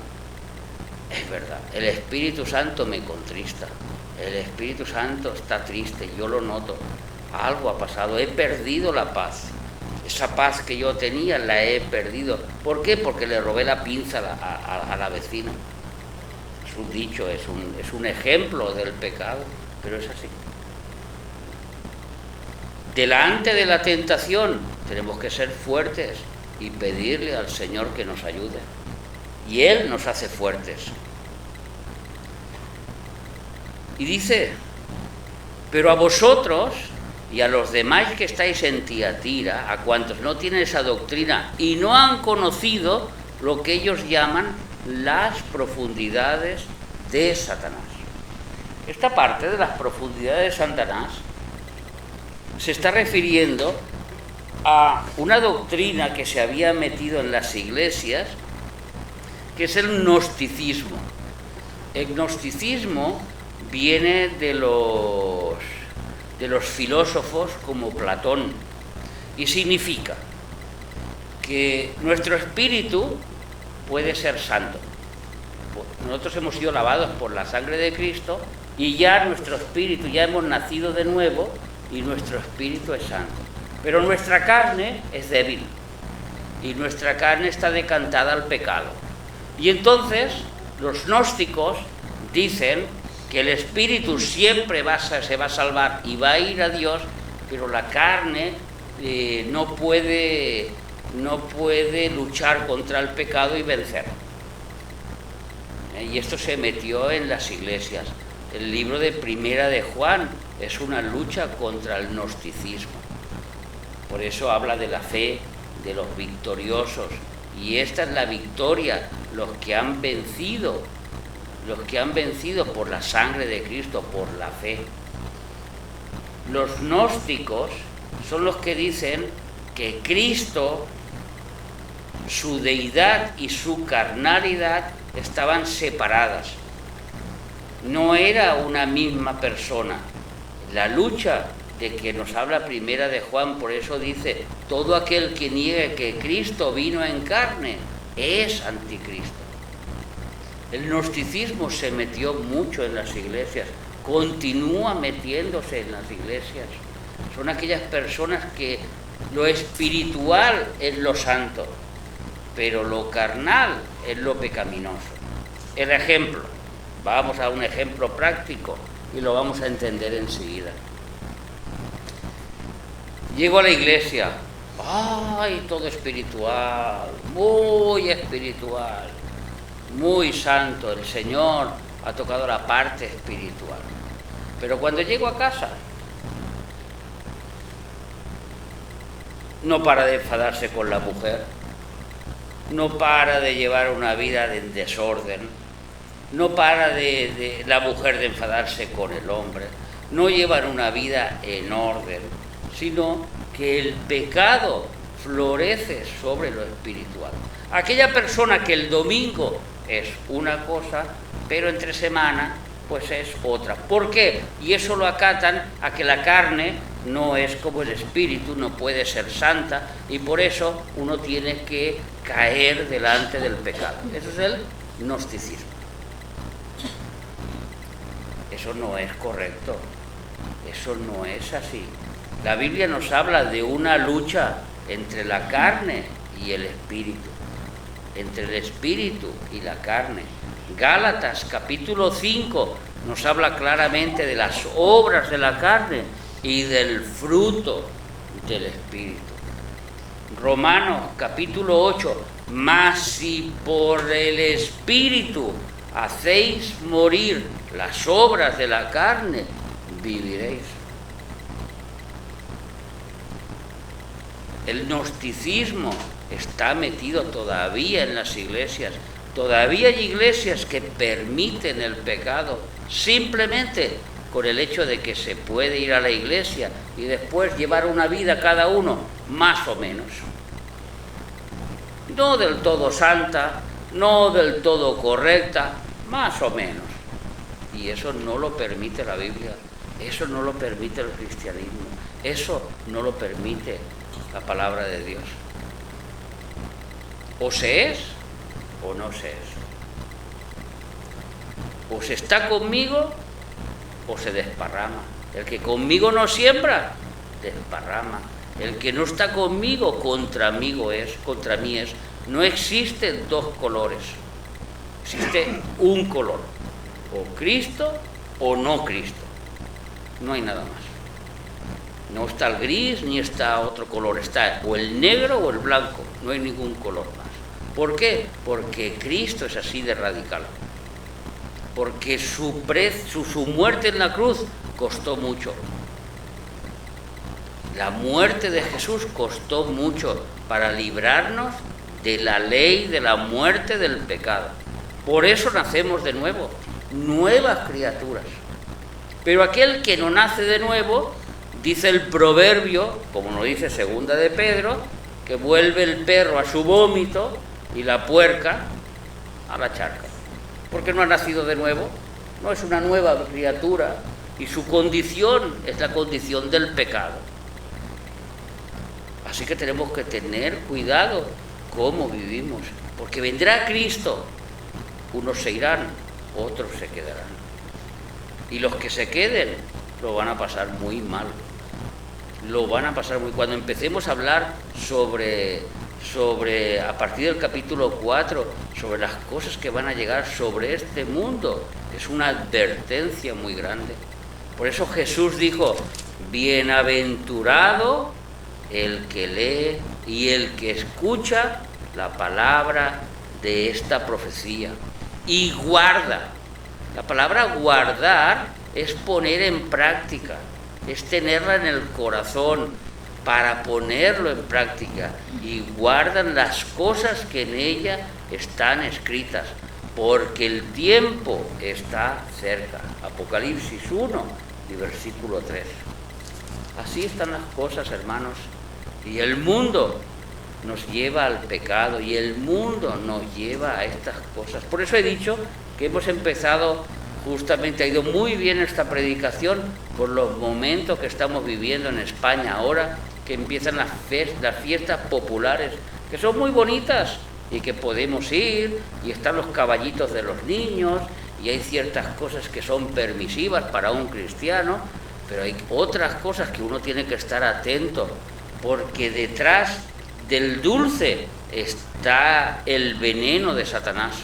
Es verdad, el Espíritu Santo me contrista, el Espíritu Santo está triste, yo lo noto, algo ha pasado, he perdido la paz, esa paz que yo tenía la he perdido. ¿Por qué? Porque le robé la pinza a la vecina. Es un dicho, es un ejemplo del pecado, pero es así. Delante de la tentación tenemos que ser fuertes y pedirle al Señor que nos ayude. Y Él nos hace fuertes. Y dice, pero a vosotros y a los demás que estáis en Tiatira, a cuantos no tienen esa doctrina y no han conocido lo que ellos llaman las profundidades de Satanás. Esta parte de las profundidades de Satanás se está refiriendo a una doctrina que se había metido en las iglesias, que es el gnosticismo. El gnosticismo viene de los filósofos como Platón y significa que nuestro espíritu puede ser santo. Nosotros hemos sido lavados por la sangre de Cristo y ya nuestro espíritu, ya hemos nacido de nuevo y nuestro espíritu es santo. Pero nuestra carne es débil y nuestra carne está decantada al pecado. Y entonces los gnósticos dicen que el espíritu siempre se va a salvar y va a ir a Dios, pero la carne no puede luchar contra el pecado y vencer. Y esto se metió en las iglesias. El libro de Primera de Juan es una lucha contra el gnosticismo. Por eso habla de la fe, de los victoriosos. Y esta es la victoria, los que han vencido por la sangre de Cristo, por la fe. Los gnósticos son los que dicen que Cristo, su deidad y su carnalidad estaban separadas. No era una misma persona. La lucha de que nos habla Primera de Juan, por eso dice, todo aquel que niegue que Cristo vino en carne es anticristo. El gnosticismo se metió mucho en las iglesias, continúa metiéndose en las iglesias. Son aquellas personas que lo espiritual es lo santo, pero lo carnal es lo pecaminoso. El ejemplo, vamos a un ejemplo práctico y lo vamos a entender enseguida. Llego a la iglesia ¡ay! Todo espiritual, muy santo. El Señor ha tocado la parte espiritual. Pero cuando llego a casa, no para de enfadarse con la mujer, no para de llevar una vida de desorden, no para de la mujer de enfadarse con el hombre, no llevan una vida en orden, sino que el pecado florece sobre lo espiritual. Aquella persona que el domingo es una cosa, pero entre semana pues es otra. ¿Por qué? Y eso lo acatan a que la carne no es como el espíritu, no puede ser santa, y por eso uno tiene que caer delante del pecado. Eso es el gnosticismo. Eso no es correcto, eso no es así. La Biblia nos habla de una lucha entre la carne y el espíritu, entre el espíritu y la carne. Gálatas capítulo 5 nos habla claramente de las obras de la carne y del fruto del espíritu. Romanos capítulo 8, mas si por el espíritu hacéis morir las obras de la carne, viviréis. El gnosticismo está metido todavía en las iglesias. Todavía hay iglesias que permiten el pecado simplemente con el hecho de que se puede ir a la iglesia y después llevar una vida cada uno más o menos. No del todo santa, no del todo correcta, más o menos. Y eso no lo permite la Biblia, eso no lo permite el cristianismo, eso no lo permite la palabra de Dios. O se es o no se es. O se está conmigo o se desparrama. El que conmigo no siembra, desparrama. El que no está conmigo, contra mí es. No existen dos colores, existe un color, o Cristo o no Cristo, no hay nada más. No está el gris ni está otro color, está o el negro o el blanco, no hay ningún color más. ¿Por qué? Porque Cristo es así de radical, porque su muerte en la cruz costó mucho. La muerte de Jesús costó mucho para librarnos de la ley, de la muerte, del pecado. Por eso nacemos de nuevo, nuevas criaturas. Pero aquel que no nace de nuevo, dice el proverbio, como nos dice segunda de Pedro, que vuelve el perro a su vómito y la puerca a la charca. Porque no ha nacido de nuevo, no es una nueva criatura y su condición es la condición del pecado. Así que tenemos que tener cuidado cómo vivimos, porque vendrá Cristo, unos se irán, otros se quedarán. Y los que se queden lo van a pasar muy mal, lo van a pasar muy... Cuando empecemos a hablar sobre a partir del capítulo 4, sobre las cosas que van a llegar sobre este mundo, es una advertencia muy grande. Por eso Jesús dijo, bienaventurado el que lee y el que escucha la palabra de esta profecía y guarda. La palabra guardar es poner en práctica, es tenerla en el corazón para ponerlo en práctica, y guardan las cosas que en ella están escritas, porque el tiempo está cerca. Apocalipsis 1 y versículo 3. Así están las cosas, hermanos, y el mundo nos lleva al pecado y el mundo nos lleva a estas cosas. Por eso he dicho que hemos empezado, justamente ha ido muy bien esta predicación por los momentos que estamos viviendo en España ahora, que empiezan las fiestas populares, que son muy bonitas y que podemos ir, y están los caballitos de los niños, y hay ciertas cosas que son permisivas para un cristiano, pero hay otras cosas que uno tiene que estar atento, porque detrás del dulce está el veneno de Satanás.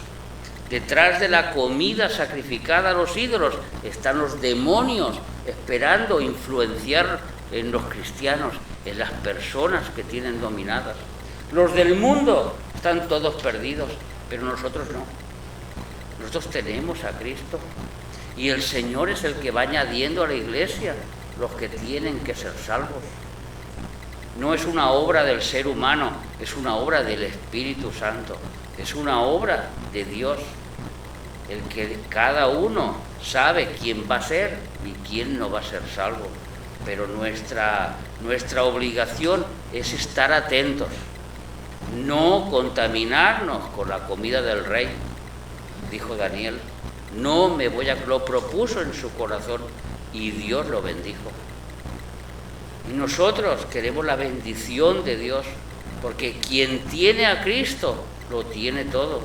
Detrás de la comida sacrificada a los ídolos están los demonios esperando influenciar en los cristianos. en las personas que tienen dominadas. Los del mundo están todos perdidos, pero nosotros no. Nosotros tenemos a Cristo y el Señor es el que va añadiendo a la Iglesia los que tienen que ser salvos. No es una obra del ser humano, es una obra del Espíritu Santo, es una obra de Dios, el que cada uno sabe quién va a ser y quién no va a ser salvo. Pero nuestra obligación es estar atentos, no contaminarnos con la comida del rey, dijo Daniel. No me voy a... Lo propuso en su corazón y Dios lo bendijo. Y nosotros queremos la bendición de Dios, porque quien tiene a Cristo lo tiene todo.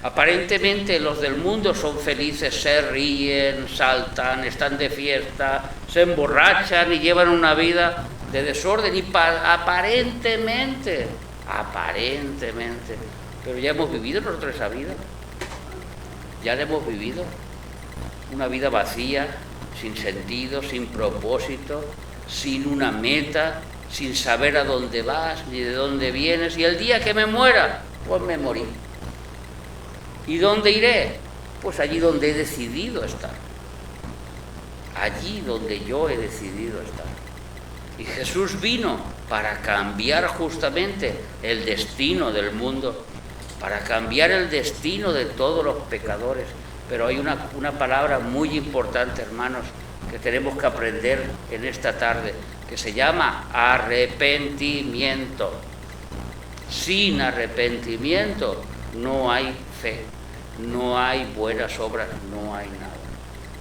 Aparentemente los del mundo son felices, se ríen, saltan, están de fiesta, se emborrachan y llevan una vida de desorden y aparentemente, pero ya hemos vivido nosotros esa vida, ya la hemos vivido, una vida vacía, sin sentido, sin propósito, sin una meta, sin saber a dónde vas ni de dónde vienes, y el día que me muera, pues me morí. ¿Y dónde iré? Pues allí donde he decidido estar, allí donde yo he decidido estar. Y Jesús vino para cambiar justamente el destino del mundo, para cambiar el destino de todos los pecadores. Pero hay una palabra muy importante, hermanos, que tenemos que aprender en esta tarde, que se llama arrepentimiento. Sin arrepentimiento no hay fe, no hay buenas obras, no hay nada.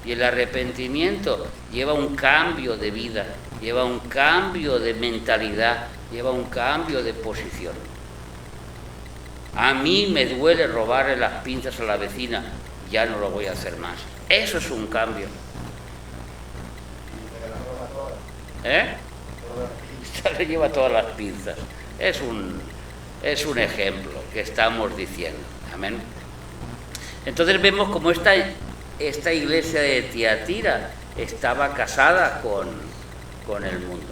Y el arrepentimiento lleva un cambio de vida, lleva un cambio de mentalidad, lleva un cambio de posición. A mí me duele robarle las pinzas a la vecina, ya no lo voy a hacer más. Eso es un cambio. Esta le lleva todas las pinzas. Es un ejemplo que estamos diciendo. Amén. Entonces vemos como esta iglesia de Tiatira estaba casada con el mundo.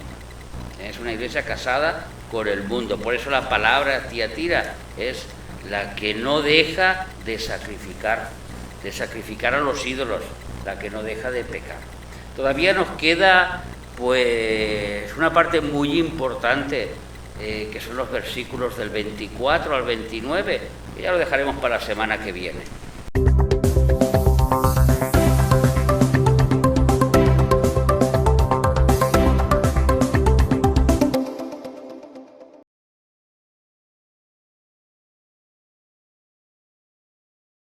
Es una iglesia casada con el mundo. Por eso la palabra Tiatira es la que no deja de sacrificar a los ídolos, la que no deja de pecar. Todavía nos queda pues una parte muy importante, que son los versículos del 24 al 29, que ya lo dejaremos para la semana que viene.